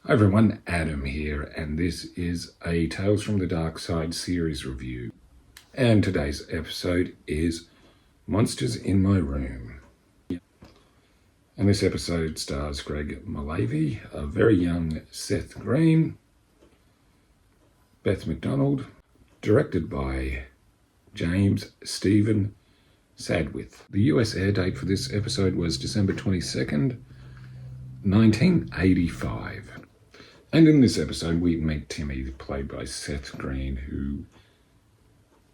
Hi everyone, Adam here, and this is a Tales from the Darkside series review. And today's episode is Monsters in My Room. And this episode stars Greg Mullavey, a very young Seth Green, Beth McDonald, directed by James Stephen Sadwith. The US air date for this episode was December 22nd, 1985. And in this episode, we meet Timmy, played by Seth Green,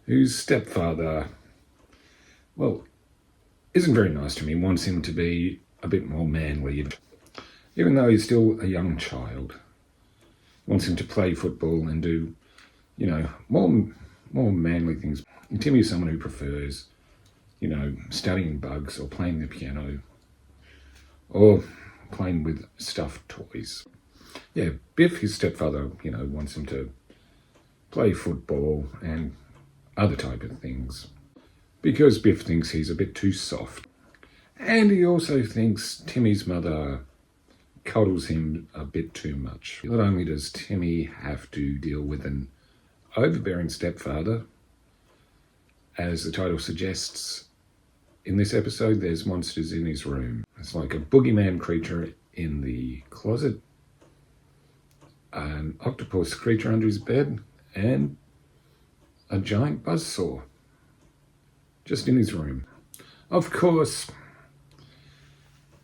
whose stepfather, isn't very nice to him. He wants him to be a bit more manly, even though he's still a young child. He wants him to play football and do, more manly things. And Timmy's someone who prefers, studying bugs or playing the piano or playing with stuffed toys. Yeah, Biff, his stepfather, wants him to play football and other type of things because Biff thinks he's a bit too soft. And he also thinks Timmy's mother coddles him a bit too much. Not only does Timmy have to deal with an overbearing stepfather, as the title suggests, in this episode there's monsters in his room. It's like a boogeyman creature in the closet, an octopus creature under his bed, and a giant buzzsaw just in his room. Of course,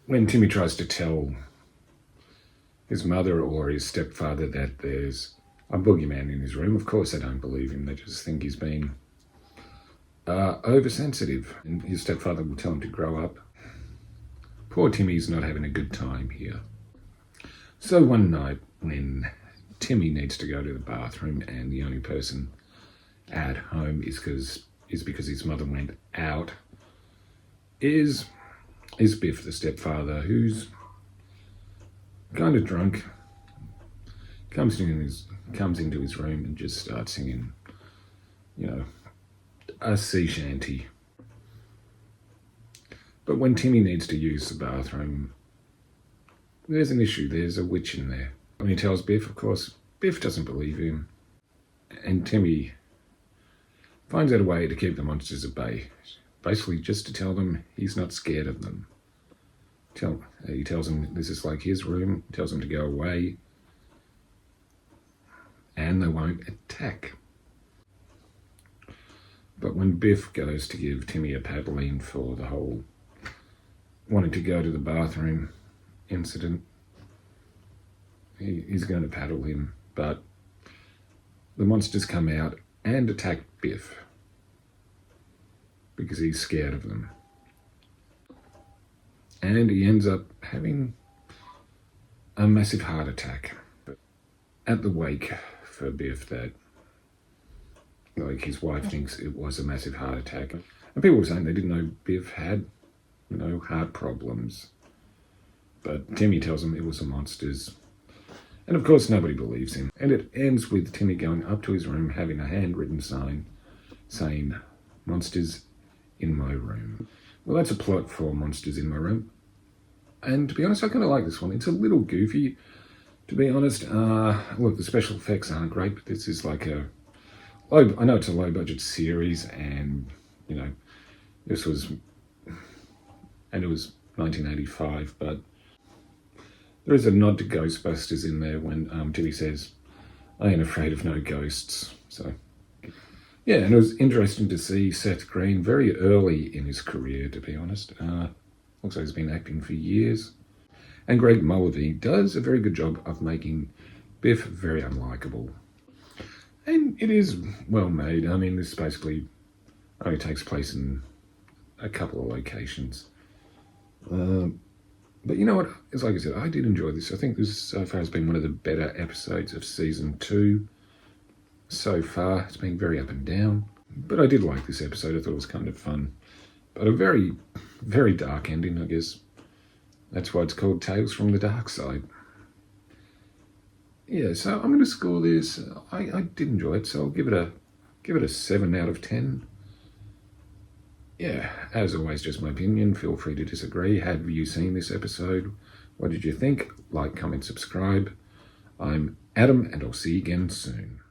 when Timmy tries to tell his mother or his stepfather that there's a boogeyman in his room, of course they don't believe him. They just think he's being oversensitive, and his stepfather will tell him to grow up. Poor Timmy's not having a good time here. So one night when Timmy needs to go to the bathroom and the only person at home is because his mother went out, is Biff, the stepfather, who's kind of drunk, comes into his room and just starts singing, a sea shanty. But when Timmy needs to use the bathroom, there's an issue. There's a witch in there. When he tells Biff, of course, Biff doesn't believe him. And Timmy finds out a way to keep the monsters at bay. Basically just to tell them he's not scared of them. He tells them this is like his room, tells them to go away, and they won't attack. But when Biff goes to give Timmy a paddling for the whole wanting to go to the bathroom incident, he's going to paddle him, but the monsters come out and attack Biff because he's scared of them. And he ends up having a massive heart attack at the wake for Biff that, his wife thinks it was a massive heart attack. And people were saying they didn't know Biff had, heart problems. But Timmy tells them it was the monsters. And of course nobody believes him. And it ends with Timmy going up to his room, having a handwritten sign saying, "Monsters in my room." Well, that's a plot for Monsters in My Room. And to be honest, I kind of like this one. It's a little goofy, to be honest. Look, the special effects aren't great, but this is like I know it's a low budget series, and, it was 1985, but there is a nod to Ghostbusters in there when Timmy says, "I ain't afraid of no ghosts." So, yeah, and it was interesting to see Seth Green very early in his career, to be honest. Looks like he's been acting for years. And Greg Mullavey does a very good job of making Biff very unlikable. And it is well made. I mean, this basically only takes place in a couple of locations. But you know what? It's like I said, I did enjoy this. I think this so far has been one of the better episodes of season 2 so far. It's been very up and down. But I did like this episode. I thought it was kind of fun. But a very, very dark ending, I guess. That's why it's called Tales from the Darkside. Yeah, so I'm going to score this. I did enjoy it, so I'll give it a 7 out of 10. Yeah, as always, just my opinion. Feel free to disagree. Have you seen this episode? What did you think? Like, comment, subscribe. I'm Adam, and I'll see you again soon.